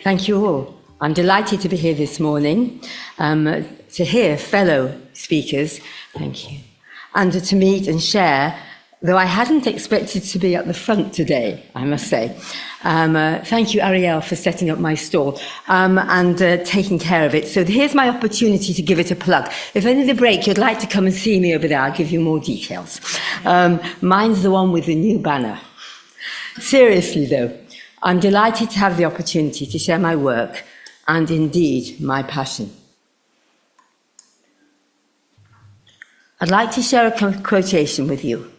Thank you all. I'm delighted to be here this morning to hear fellow speakers, thank you, and to meet and share, though I hadn't expected to be at the front today, I must say. Thank you, Ariel, for setting up my stall and taking care of it. So here's my opportunity to give it a plug. If any of the break you'd like to come and see me over there, I'll give you more details. Mine's the one with the new banner. Seriously, though, I'm delighted to have the opportunity to share my work and indeed my passion. I'd like to share a quotation with you,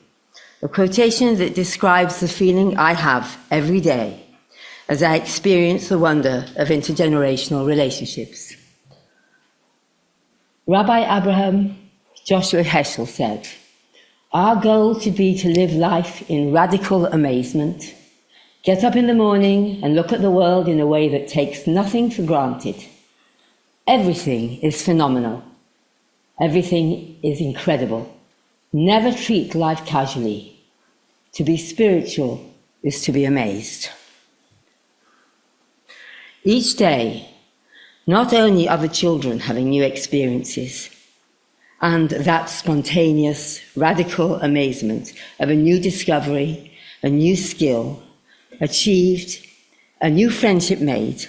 a quotation that describes the feeling I have every day as I experience the wonder of intergenerational relationships. Rabbi Abraham Joshua Heschel said, "Our goal should be to live life in radical amazement. Get up in the morning and look at the world in a way that takes nothing for granted. Everything is phenomenal. Everything is incredible. Never treat life casually. To be spiritual is to be amazed." Each day, not only are the children having new experiences and that spontaneous, radical amazement of a new discovery, a new skill, achieved, a new friendship made.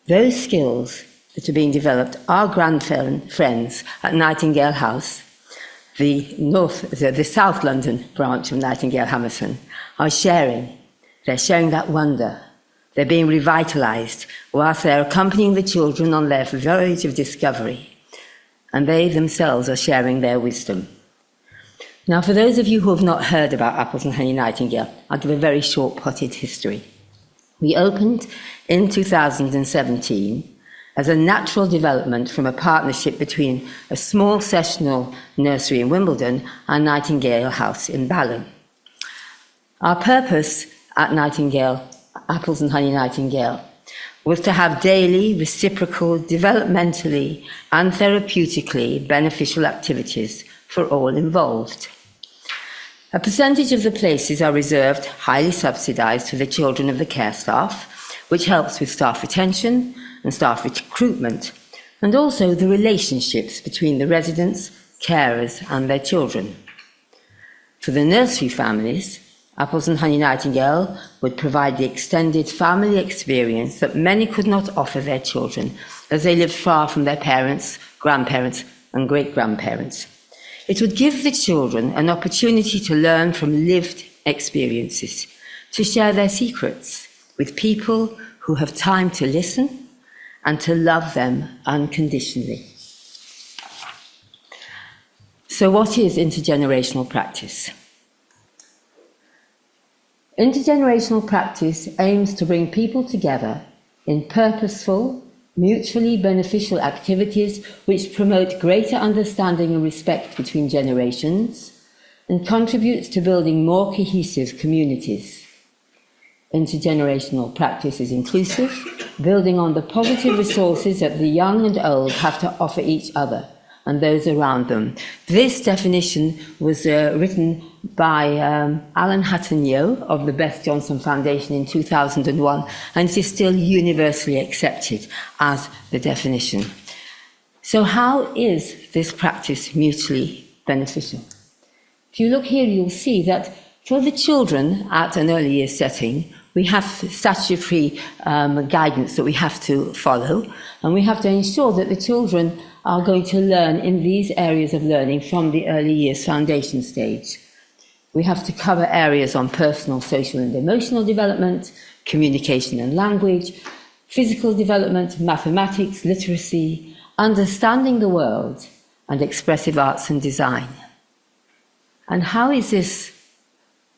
Those skills that are being developed, our grandfriends at Nightingale House, the South London branch of Nightingale Hammerson, are sharing. They're sharing that wonder. They're being revitalized whilst they're accompanying the children on their voyage of discovery. And they themselves are sharing their wisdom. Now, for those of you who have not heard about Apples Honey Nightingale, I'll give a very short potted history. We opened in 2017 as a natural development from a partnership between a small sessional nursery in Wimbledon and Nightingale House in Balham. Our purpose at Nightingale, Apples and Honey Nightingale, was to have daily, reciprocal, developmentally and therapeutically beneficial activities for all involved. A percentage of the places are reserved, highly subsidised, for the children of the care staff, which helps with staff retention and staff recruitment, and also the relationships between the residents, carers and their children. For the nursery families, Apples and Honey Nightingale would provide the extended family experience that many could not offer their children, as they lived far from their parents, grandparents and great-grandparents. It would give the children an opportunity to learn from lived experiences, to share their secrets with people who have time to listen and to love them unconditionally. So what is intergenerational practice? Intergenerational practice aims to bring people together in purposeful, mutually beneficial activities which promote greater understanding and respect between generations and contributes to building more cohesive communities. Intergenerational practice is inclusive, building on the positive resources that the young and old have to offer each other and those around them. This definition was written by Alan Hatton-Yeo of the Beth Johnson Foundation in 2001, and it is still universally accepted as the definition. So how is this practice mutually beneficial? If you look here, you'll see that for the children at an early years setting, we have statutory guidance that we have to follow, and we have to ensure that the children are going to learn in these areas of learning from the early years foundation stage. We have to cover areas on personal, social and emotional development, communication and language, physical development, mathematics, literacy, understanding the world, and expressive arts and design. And how is this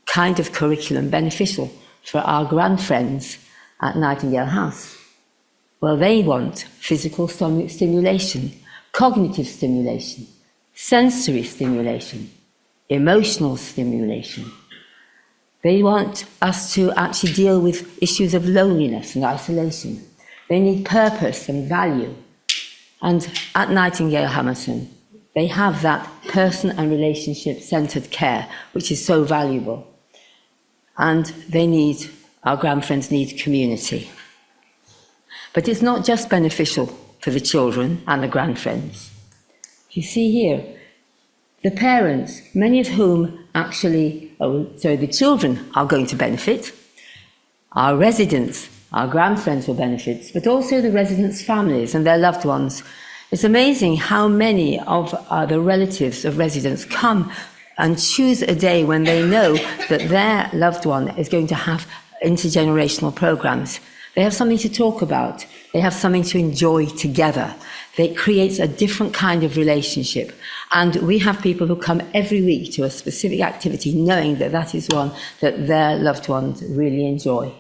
kind of curriculum beneficial for our grandfriends at Nightingale House? Well, they want physical stimulation, cognitive stimulation, sensory stimulation, emotional stimulation. They want us to actually deal with issues of loneliness and isolation. They need purpose and value. And at Nightingale Hammerson, they have that person and relationship-centred care, which is so valuable. And they need, our grandfriends need community. But it's not just beneficial for the children and the grandfriends. You see here, the parents, many of whom actually, the children are going to benefit, our residents, our grandfriends will benefit, but also the residents' families and their loved ones. It's amazing how many of the relatives of residents come and choose a day when they know that their loved one is going to have intergenerational programs. They have something to talk about. They have something to enjoy together. It creates a different kind of relationship. And we have people who come every week to a specific activity knowing that that is one that their loved ones really enjoy.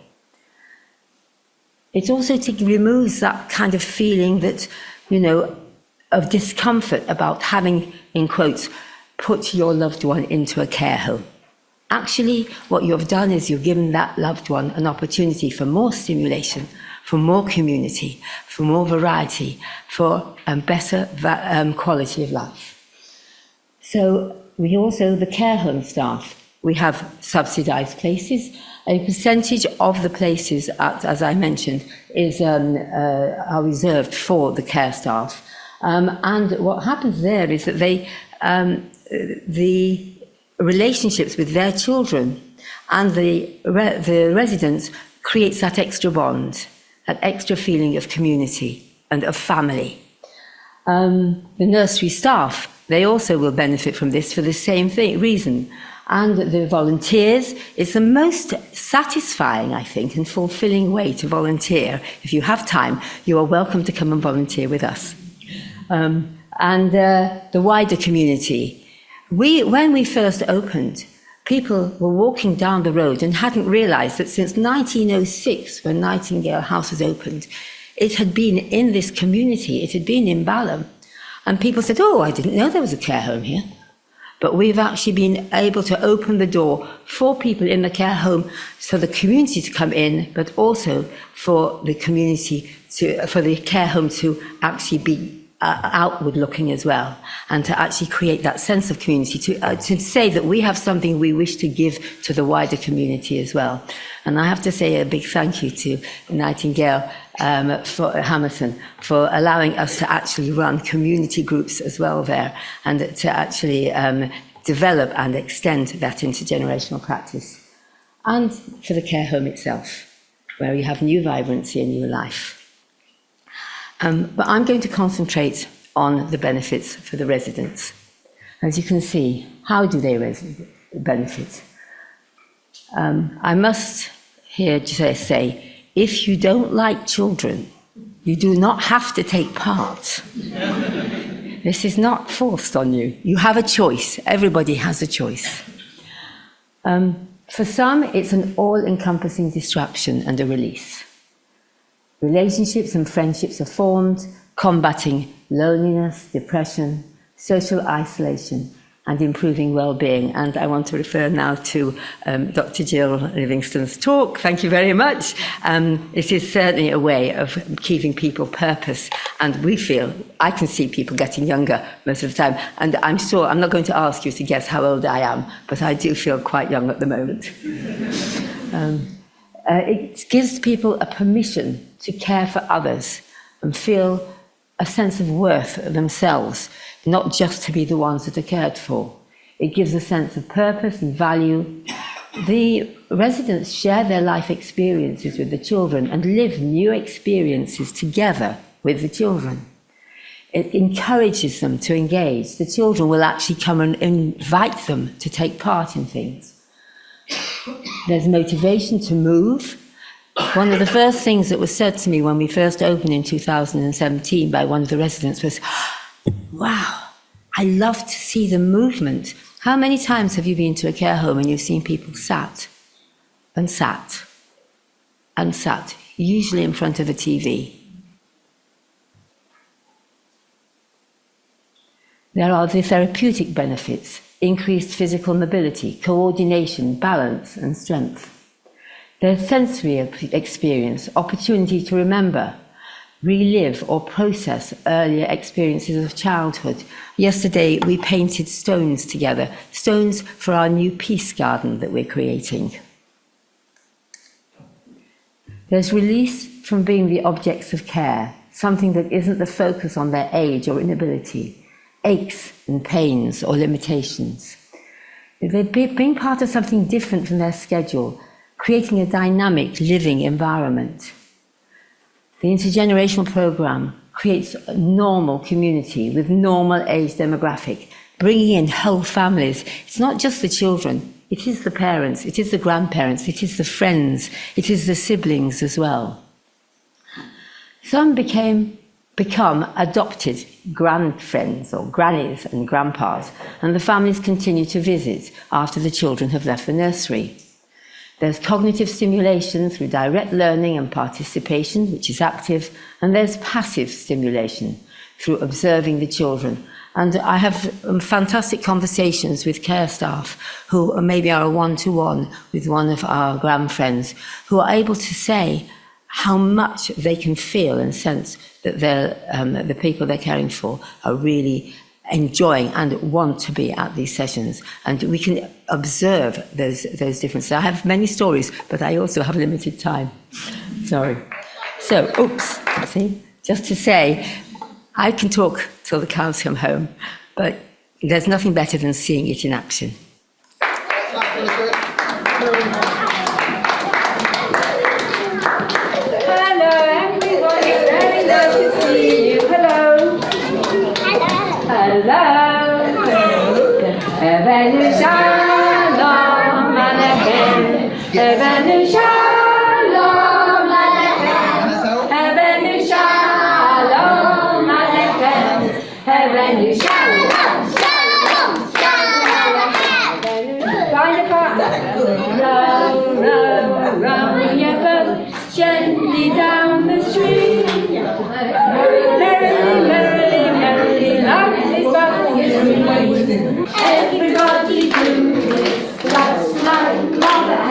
It also removes that kind of feeling that, of discomfort about having, in quotes, put your loved one into a care home. Actually, what you have done is you've given that loved one an opportunity for more stimulation, for more community, for more variety, for a better quality of life. So we also, the care home staff, we have subsidised places. A percentage of the places, as I mentioned, are reserved for the care staff. And what happens there is that the relationships with their children and the residents creates that extra bond, that extra feeling of community and of family. The nursery staff, they also will benefit from this for the same reason. And the volunteers, it's the most satisfying, I think, and fulfilling way to volunteer. If you have time, you are welcome to come and volunteer with us. And the wider community. When we first opened, people were walking down the road and hadn't realised that since 1906, when Nightingale House was opened, it had been in this community, it had been in Balham. And people said, oh, I didn't know there was a care home here. But we've actually been able to open the door for people in the care home, so the community to come in, but also for the community for the care home to actually be outward looking as well, and to actually create that sense of community, to say that we have something we wish to give to the wider community as well. And I have to say a big thank you to Nightingale Hammerson for allowing us to actually run community groups as well there, and to actually develop and extend that intergenerational practice. And for the care home itself, where you have new vibrancy and new life. But I'm going to concentrate on the benefits for the residents. As you can see, how do they benefit? I must here just say, if you don't like children, you do not have to take part. This is not forced on you. You have a choice. Everybody has a choice. For some, it's an all-encompassing distraction and a release. Relationships and friendships are formed, combating loneliness, depression, social isolation, and improving well-being. And I want to refer now to Dr. Jill Livingston's talk. Thank you very much. It is certainly a way of keeping people purpose. And we feel, I can see people getting younger most of the time. And I'm sure, I'm not going to ask you to guess how old I am, but I do feel quite young at the moment. It gives people a permission to care for others and feel a sense of worth themselves, not just to be the ones that are cared for. It gives a sense of purpose and value. The residents share their life experiences with the children and live new experiences together with the children. It encourages them to engage. The children will actually come and invite them to take part in things. There's motivation to move. One of the first things that was said to me when we first opened in 2017 by one of the residents was, wow, I love to see the movement. How many times have you been to a care home and you've seen people sat and sat and sat, usually in front of a TV? There are the therapeutic benefits, increased physical mobility, coordination, balance, and strength. There's sensory experience, opportunity to remember, relive or process earlier experiences of childhood. Yesterday, we painted stones together, stones for our new peace garden that we're creating. There's release from being the objects of care, something that isn't the focus on their age or inability, aches and pains or limitations. They're being part of something different from their schedule, creating a dynamic living environment. The intergenerational program creates a normal community with normal age demographic, bringing in whole families. It's not just the children, it is the parents, it is the grandparents, it is the friends, it is the siblings as well. Some become adopted grandfriends or grannies and grandpas, and the families continue to visit after the children have left the nursery. There's cognitive stimulation through direct learning and participation, which is active, and there's passive stimulation through observing the children. And I have fantastic conversations with care staff who maybe are a one-to-one with one of our grandfriends, who are able to say how much they can feel and sense that the people they're caring for are really enjoying and want to be at these sessions. And we can observe those differences. I have many stories, but I also have limited time. Sorry. So, just to say, I can talk till the cows come home, but there's nothing better than seeing it in action. Hello, everybody. Very nice to see you. Hello. Hello. Evenu shalom aleichem. Evenu shalom aleichem. Evenu shalom aleichem. Evenu shalom, shalom, shalom. Find a partner. Row, row, row your boat gently down the stream. Merrily, merrily, merrily, life is bubbling. Everybody do this, that's my mother.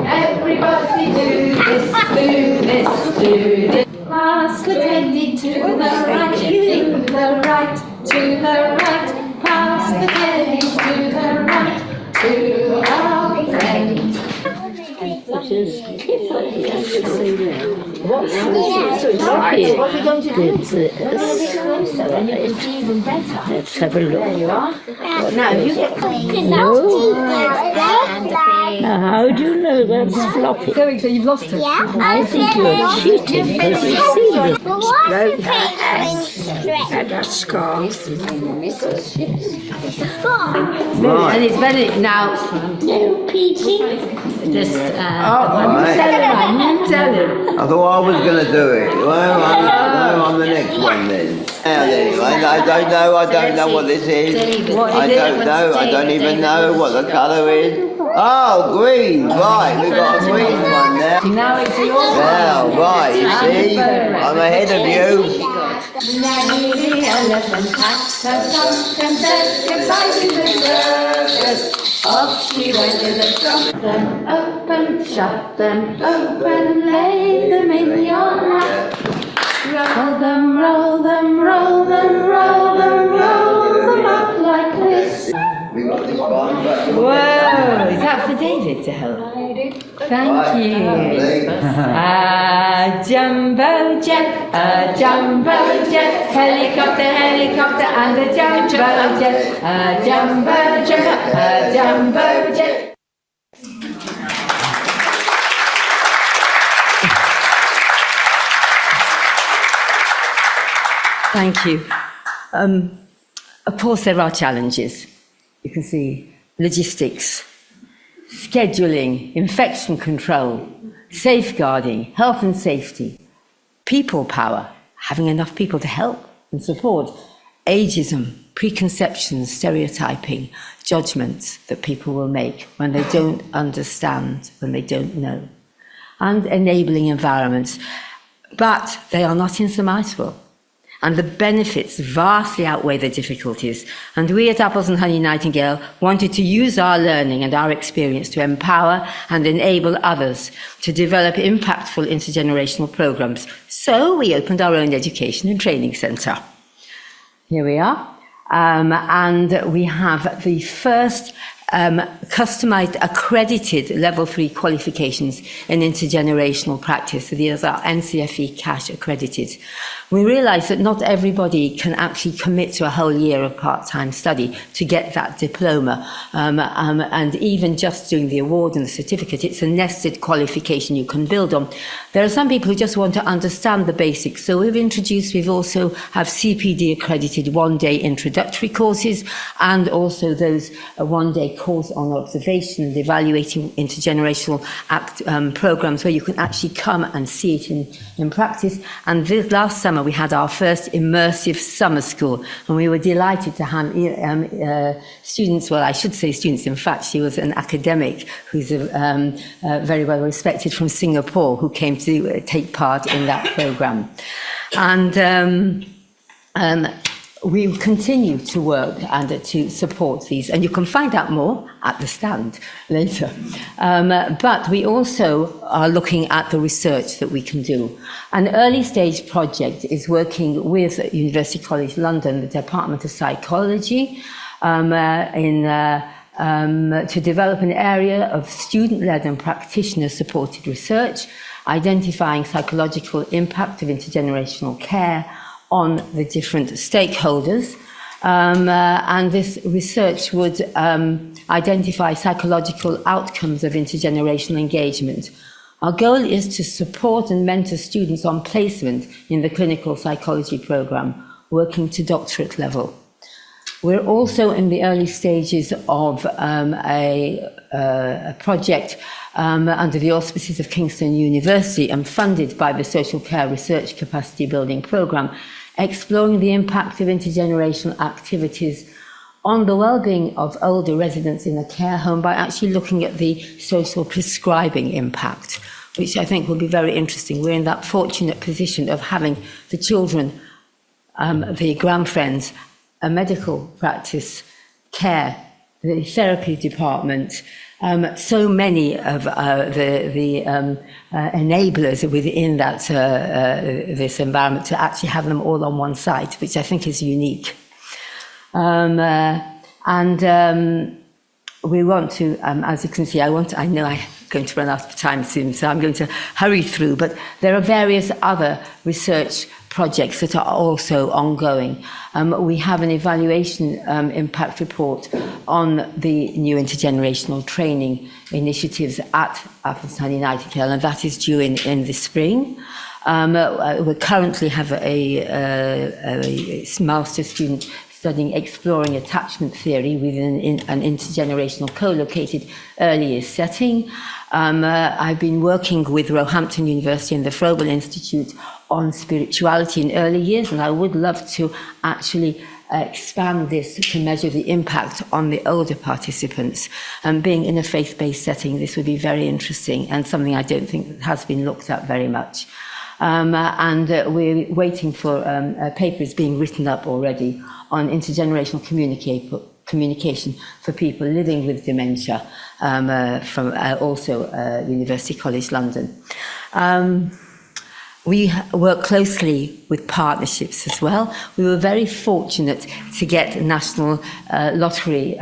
Everybody do this, do this, do this. Pass the teddy to the right, to the right, to the right. Pass the teddy to the right, to our friend. What are we going to do? It's even better. Let's have a look. There you are. Now, you get Now, how do you know that's floppy? so you've lost it. I think you're cheating because you see this. And a scarf. And it's very now. No, Peachy. Just Tell him. I thought I was going to do it. Well, I'm the next one then. I don't know what this is. I don't know. I don't even know what the colour is. Oh, green. Right, we've got a green one now. Now it's yours. Now, right, you see, I'm ahead of you. The elephant packed her trunk and said, exciting the circus. Off she went with a trunk. Them open, shut them open, lay them in your lap. Roll them, roll them, roll them, roll them, roll them up like this. We got this one, but... Whoa, is that for David to help? Thank you. A jumbo jet, helicopter, helicopter, and a jumbo jet, a jumbo jet, a jumbo jet. Thank you. Of course, there are challenges. You can see logistics, scheduling, infection control, safeguarding, health and safety, people power, having enough people to help and support, ageism, preconceptions, stereotyping, judgments that people will make when they don't understand, when they don't know, and enabling environments. But they are not insurmountable. And the benefits vastly outweigh the difficulties. And we at Apples Honey Nightingale wanted to use our learning and our experience to empower and enable others to develop impactful intergenerational programs. So we opened our own education and training centre. Here we are. And we have the first customized accredited level 3 qualifications in intergenerational practice. So these are NCFE cash accredited. We realize that not everybody can actually commit to a whole year of part-time study to get that diploma. And even just doing the award and the certificate, it's a nested qualification you can build on. There are some people who just want to understand the basics. So we've also have CPD accredited one-day introductory courses, and also those one-day course on observation and evaluating intergenerational programs where you can actually come and see it in practice. And this last summer we had our first immersive summer school, and we were delighted to have students, well, I should say students, in fact she was an academic who's very well respected from Singapore, who came to take part in that program. And we continue to work and to support these, and you can find out more at the stand later. But we also are looking at the research that we can do. An early stage project is working with University College London, the Department of Psychology, to develop an area of student-led and practitioner-supported research, identifying psychological impact of intergenerational care on the different stakeholders. And this research would identify psychological outcomes of intergenerational engagement. Our goal is to support and mentor students on placement in the clinical psychology program, working to doctorate level. We're also in the early stages of a project under the auspices of Kingston University and funded by the Social Care Research Capacity Building Programme, exploring the impact of intergenerational activities on the well-being of older residents in a care home by actually looking at the social prescribing impact, which I think will be very interesting. We're in that fortunate position of having the children, the grandfriends, a medical practice, care, the therapy department, so many of the enablers within that this environment, to actually have them all on one site, which I think is unique. We want to, as you can see, I know I'm going to run out of time soon, so I'm going to hurry through, but there are various other research projects that are also ongoing. We have an evaluation impact report on the new intergenerational training initiatives at Apples Honey Nightingale, and that is due in the spring. We currently have a master student studying exploring attachment theory within an intergenerational co-located early years setting. I've been working with Roehampton University and the Froebel Institute on spirituality in early years, and I would love to actually expand this to measure the impact on the older participants. Being in a faith-based setting, this would be very interesting and something I don't think has been looked at very much. We're waiting for a paper is being written up already on intergenerational communication for people living with dementia from also University College London. We work closely with partnerships as well. We were very fortunate to get National Lottery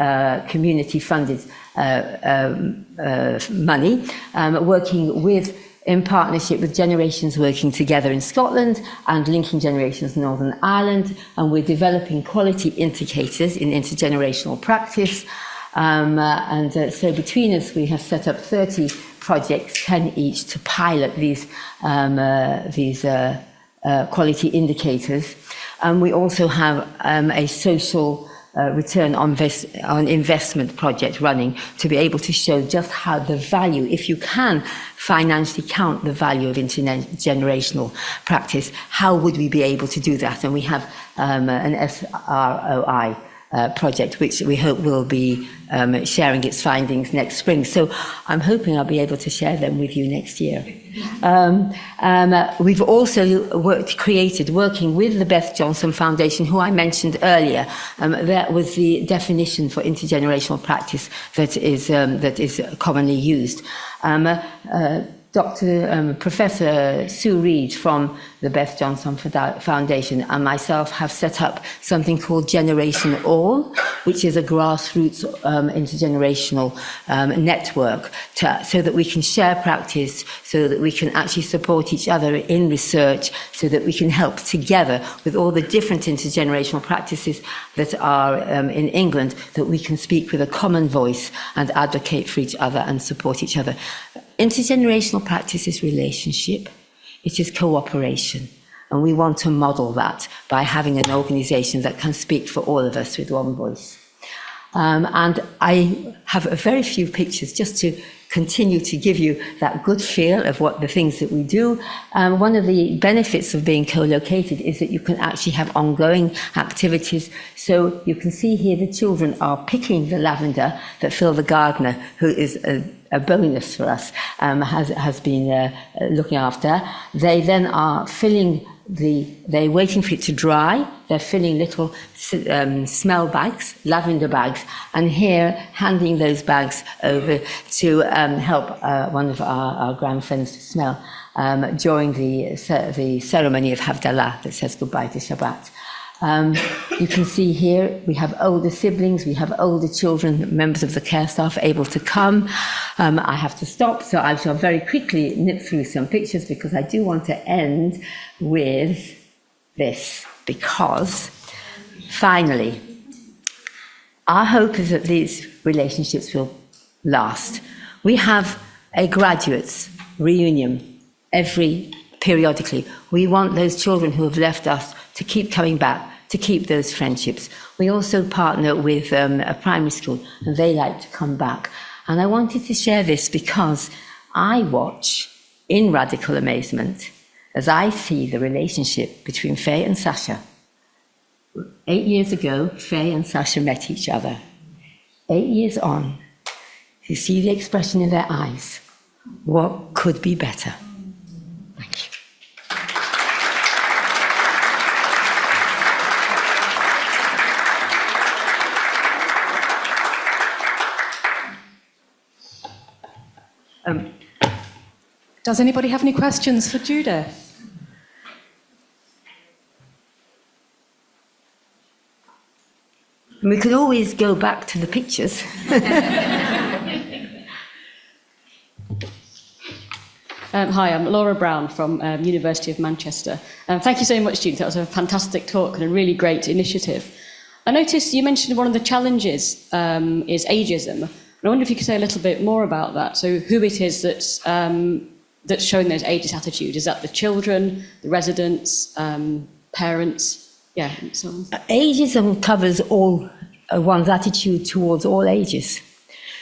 community funded money, working with in partnership with Generations Working Together in Scotland and Linking Generations Northern Ireland, and we're developing quality indicators in intergenerational practice. So between us, we have set up 30 projects, 10 each, to pilot these quality indicators. And we also have a social return on investment project running to be able to show just how the value, if you can financially count the value of intergenerational practice, how would we be able to do that? And we have an SROI project, which we hope will be sharing its findings next spring. So I'm hoping I'll be able to share them with you next year. We've also working with the Beth Johnson Foundation, who I mentioned earlier. That was the definition for intergenerational practice that is commonly used. Professor Sue Reed from the Beth Johnson Foundation, and myself have set up something called Generation All, which is a grassroots intergenerational network so that we can share practice, so that we can actually support each other in research, so that we can help together with all the different intergenerational practices that are in England, that we can speak with a common voice and advocate for each other and support each other. Intergenerational practice is relationship. It is cooperation, and we want to model that by having an organisation that can speak for all of us with one voice. And I have a very few pictures just to continue to give you that good feel of what the things that we do. One of the benefits of being co-located is that you can actually have ongoing activities. So you can see here the children are picking the lavender that Phil the gardener, who is a bonus for us, has been looking after. They then are filling they're waiting for it to dry. They're filling little smell bags, lavender bags, and here handing those bags over to help one of our grand friends to smell during the ceremony of Havdalah that says goodbye to Shabbat. You can see here we have older siblings, we have older children, members of the care staff able to come. I have to stop, so I shall very quickly nip through some pictures because I do want to end with this, because finally, our hope is that these relationships will last. We have a graduates reunion periodically. We want those children who have left us to keep coming back, to keep those friendships. We also partner with a primary school, and they like to come back. And I wanted to share this because I watch in radical amazement as I see the relationship between Faye and Sasha. 8 years ago, Faye and Sasha met each other. 8 years on, you see the expression in their eyes. What could be better? Thank you. Does anybody have any questions for Judith? We could always go back to the pictures. Hi, I'm Laura Brown from University of Manchester. Thank you so much, Judith. That was a fantastic talk and a really great initiative. I noticed you mentioned one of the challenges is ageism. And I wonder if you could say a little bit more about that. So who it is that's showing those ageist attitudes? Is that the children, the residents, parents? Yeah, and so on. Ageism covers all one's attitude towards all ages.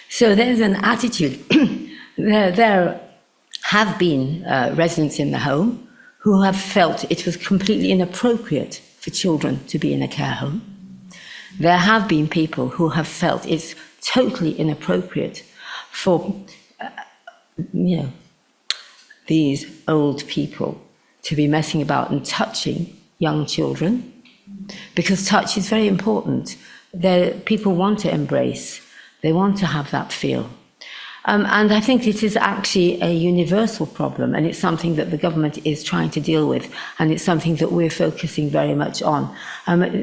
So there's an attitude. There have been residents in the home who have felt it was completely inappropriate for children to be in a care home. There have been people who have felt it's totally inappropriate for these old people to be messing about and touching young children, because touch is very important. People want to embrace, they want to have that feel. And I think it is actually a universal problem, and it's something that the government is trying to deal with, and it's something that we're focusing very much on.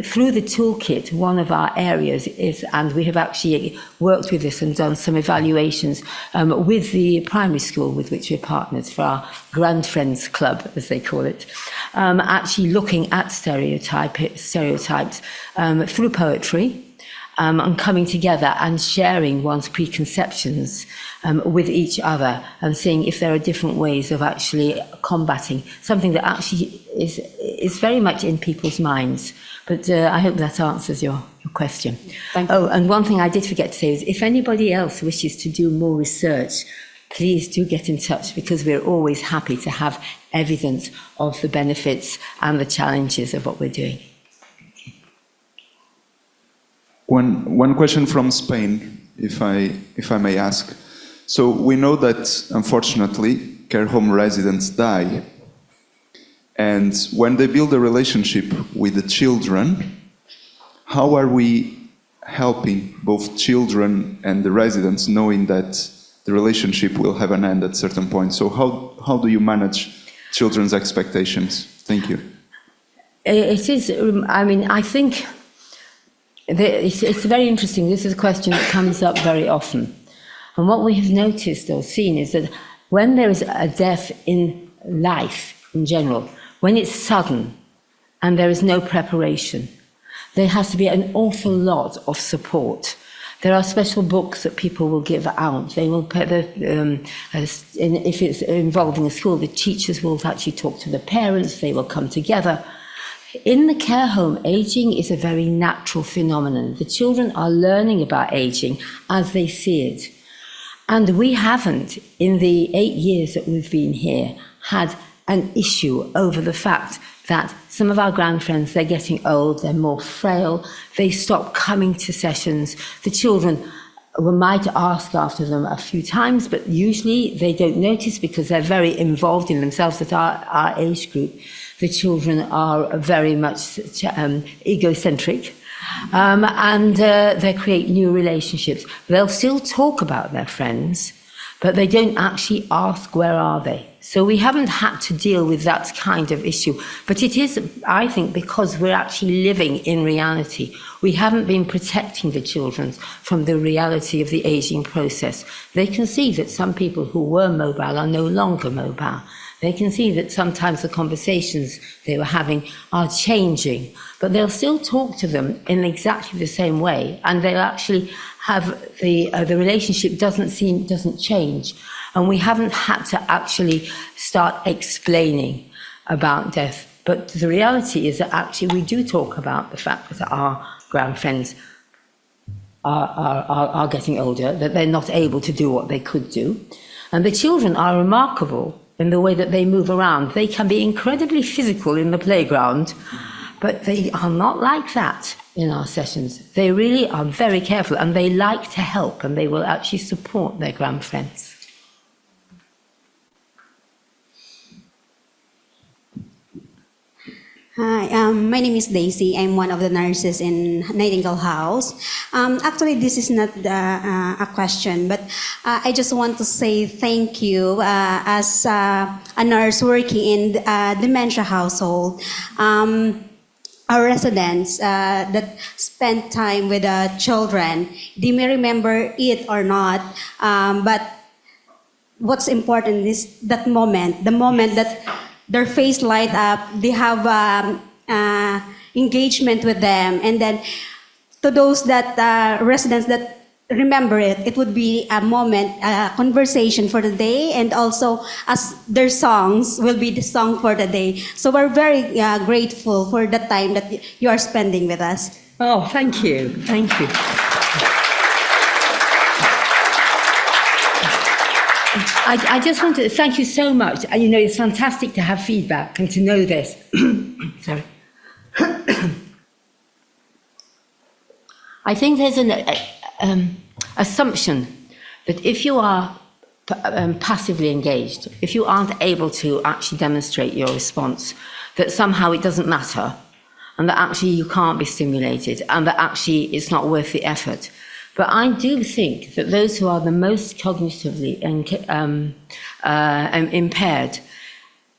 Through the toolkit, one of our areas is, and we have actually worked with this and done some evaluations with the primary school with which we're partners for our Grand Friends Club, as they call it, actually looking at stereotypes through poetry, and coming together and sharing one's preconceptions with each other and seeing if there are different ways of actually combating something that actually is very much in people's minds. But I hope that answers your question. Thank you. Oh, and one thing I did forget to say is if anybody else wishes to do more research, please do get in touch, because we're always happy to have evidence of the benefits and the challenges of what we're doing. One question from Spain, if I may ask. So we know that, unfortunately, care home residents die. And when they build a relationship with the children, how are we helping both children and the residents knowing that the relationship will have an end at a certain point? So how do you manage children's expectations? Thank you. It is, I mean, I think it's very interesting. This is a question that comes up very often. And what we have noticed or seen is that when there is a death in life in general, when it's sudden and there is no preparation, there has to be an awful lot of support. There are special books that people will give out. They will put if it's involving a school, the teachers will actually talk to the parents. They will come together. In the care home, aging is a very natural phenomenon. The children are learning about aging as they see it. And we haven't, in the 8 years that we've been here, had an issue over the fact that some of our grandfriends, they're getting old, they're more frail, they stop coming to sessions. The children, we might ask after them a few times, but usually they don't notice because they're very involved in themselves. At our age group, the children are very much egocentric, and they create new relationships. They'll still talk about their friends, but they don't actually ask where are they. So we haven't had to deal with that kind of issue. But it is, I think, because we're actually living in reality. We haven't been protecting the children from the reality of the aging process. They can see that some people who were mobile are no longer mobile. They can see that sometimes the conversations they were having are changing, but they'll still talk to them in exactly the same way, and they'll actually have the relationship doesn't change, and we haven't had to actually start explaining about death. But the reality is that actually we do talk about the fact that our grandfriends are getting older, that they're not able to do what they could do, and the children are remarkable in the way that they move around. They can be incredibly physical in the playground, but they are not like that in our sessions. They really are very careful, and they like to help, and they will actually support their grandfriends. Hi, my name is Daisy. I'm one of the nurses in Nightingale House. Actually, this is not a question, but I just want to say thank you as a nurse working in dementia household. Our residents that spend time with children, they may remember it or not, but what's important is that moment, the moment that their face light up, they have engagement with them. And then to those that residents that remember it, it would be a moment, a conversation for the day, and also as their songs will be the song for the day. So we're very grateful for the time that you are spending with us. Oh, thank you. Thank you. I just want to thank you so much. And you know, it's fantastic to have feedback and to know this. Sorry. I think there's an assumption that if you are passively engaged, if you aren't able to actually demonstrate your response, that somehow it doesn't matter, and that actually you can't be stimulated, and that actually it's not worth the effort. But I do think that those who are the most cognitively impaired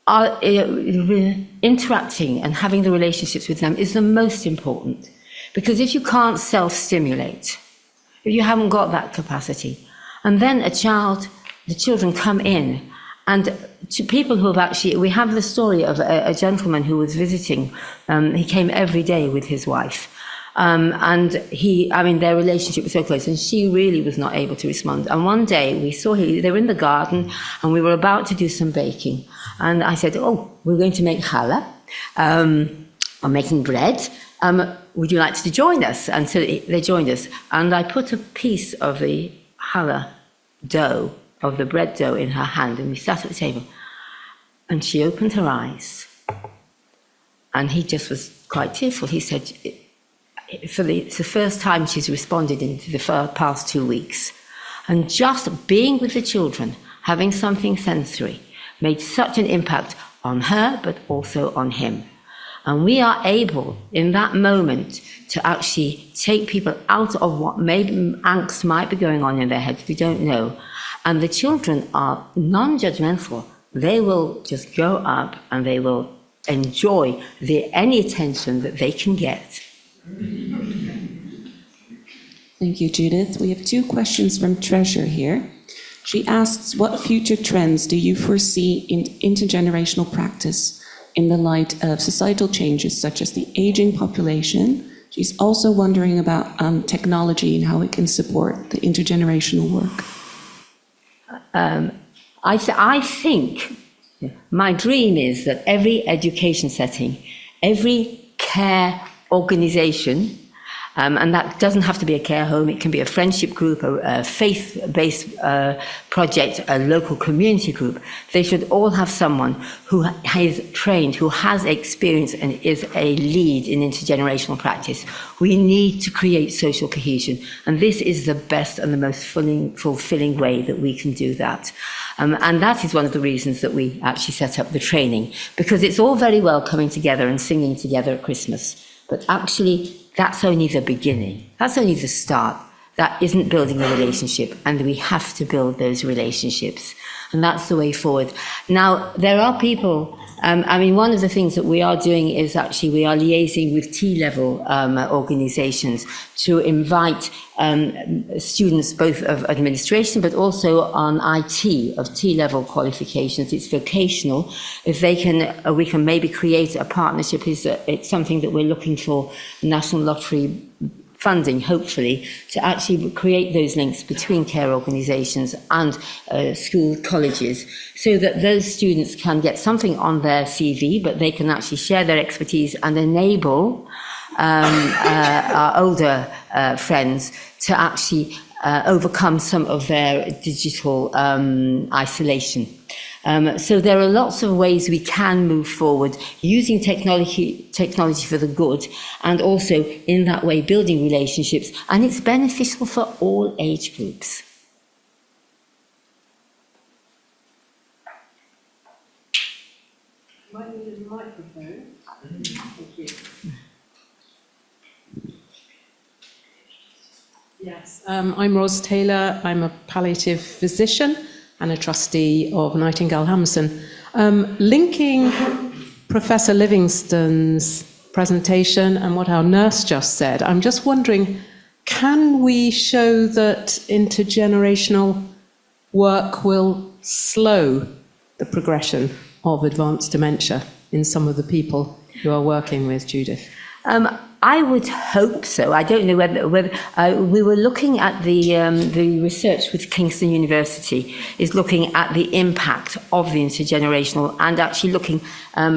are interacting and having the relationships with them is the most important. Because if you can't self-stimulate, if you haven't got that capacity, and then the children come in, and to people who have actually, we have the story of a gentleman who was visiting, he came every day with his wife. And their relationship was so close, and she really was not able to respond. And one day we saw they were in the garden, and we were about to do some baking. And I said, "Oh, we're going to make challah. I'm making bread. Would you like to join us?" And so they joined us. And I put a piece of the challah dough, of the bread dough, in her hand, and we sat at the table. And she opened her eyes, and he just was quite tearful. He said, it's the first time she's responded in the past 2 weeks. And just being with the children, having something sensory, made such an impact on her, but also on him. And we are able, in that moment, to actually take people out of what maybe angst might be going on in their heads, we don't know. And the children are non-judgmental. They will just go up and they will enjoy any attention that they can get. Thank you, Judith. We have 2 questions from Treasure here. She asks, what future trends do you foresee in intergenerational practice in the light of societal changes such as the aging population? She's also wondering about technology and how it can support the intergenerational work. I think my dream is that every education setting, every care organisation, and that doesn't have to be a care home, it can be a friendship group, a faith-based project, a local community group. They should all have someone who is trained, who has experience and is a lead in intergenerational practice. We need to create social cohesion, and this is the best and the most fulfilling way that we can do that. And that is one of the reasons that we actually set up the training, because it's all very well coming together and singing together at Christmas, but actually that's only the beginning. That's only the start. That isn't building a relationship, and we have to build those relationships. And that's the way forward. Now, there are people, one of the things that we are doing is actually we are liaising with T-level organisations to invite students both of administration but also on IT of T-level qualifications. It's vocational. If they can, we can maybe create a partnership. It's something that we're looking for National Lottery funding, hopefully, to actually create those links between care organisations and school colleges, so that those students can get something on their CV, but they can actually share their expertise and enable our older friends to actually overcome some of their digital isolation. So there are lots of ways we can move forward using technology for the good, and also in that way building relationships, and it's beneficial for all age groups. Might need a microphone. Thank you. Yes, I'm Rose Taylor. I'm a palliative physician and a trustee of Nightingale Hammerson. Linking Professor Livingston's presentation and what our nurse just said, I'm just wondering, can we show that intergenerational work will slow the progression of advanced dementia in some of the people you are working with, Judith? I would hope so. I don't know whether we were looking at the research with Kingston University is looking at the impact of the intergenerational, and actually looking at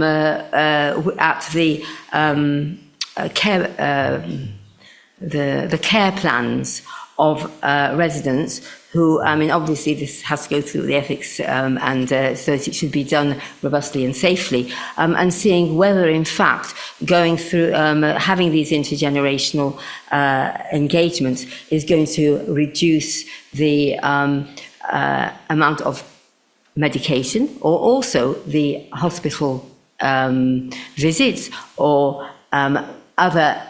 the care plans of residents who, obviously this has to go through the ethics and so it should be done robustly and safely, and seeing whether in fact going through having these intergenerational engagements is going to reduce the amount of medication, or also the hospital visits, or other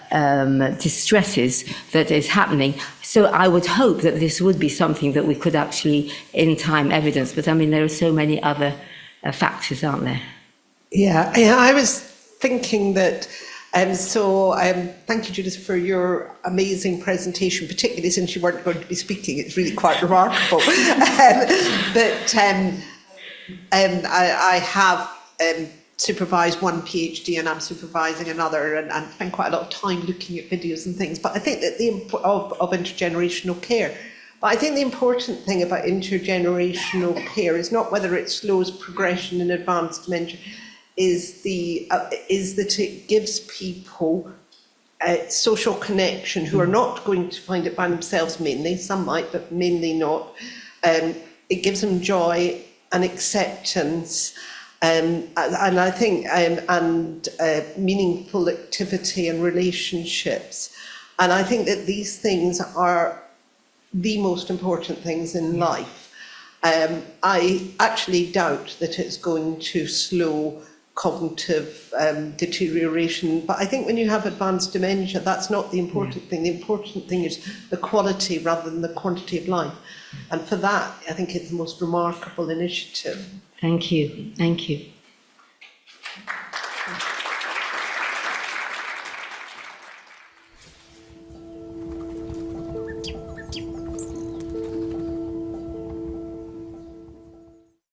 distresses that is happening. So I would hope that this would be something that we could actually in time evidence, but there are so many other factors, aren't there? Yeah, I was thinking that, thank you, Judith, for your amazing presentation, particularly since you weren't going to be speaking. It's really quite remarkable. I have supervise one PhD and I'm supervising another, and spend quite a lot of time looking at videos and things. But I think that of intergenerational care. But I think the important thing about intergenerational care is not whether it slows progression in advanced dementia, is that it gives people social connection who are not going to find it by themselves mainly. Some might, but mainly not. It gives them joy and acceptance. And I think meaningful activity and relationships. And I think that these things are the most important things in life. I actually doubt that it's going to slow cognitive deterioration. But I think when you have advanced dementia, that's not the important thing. The important thing is the quality rather than the quantity of life. And for that, I think it's the most remarkable initiative. Thank you. Thank you.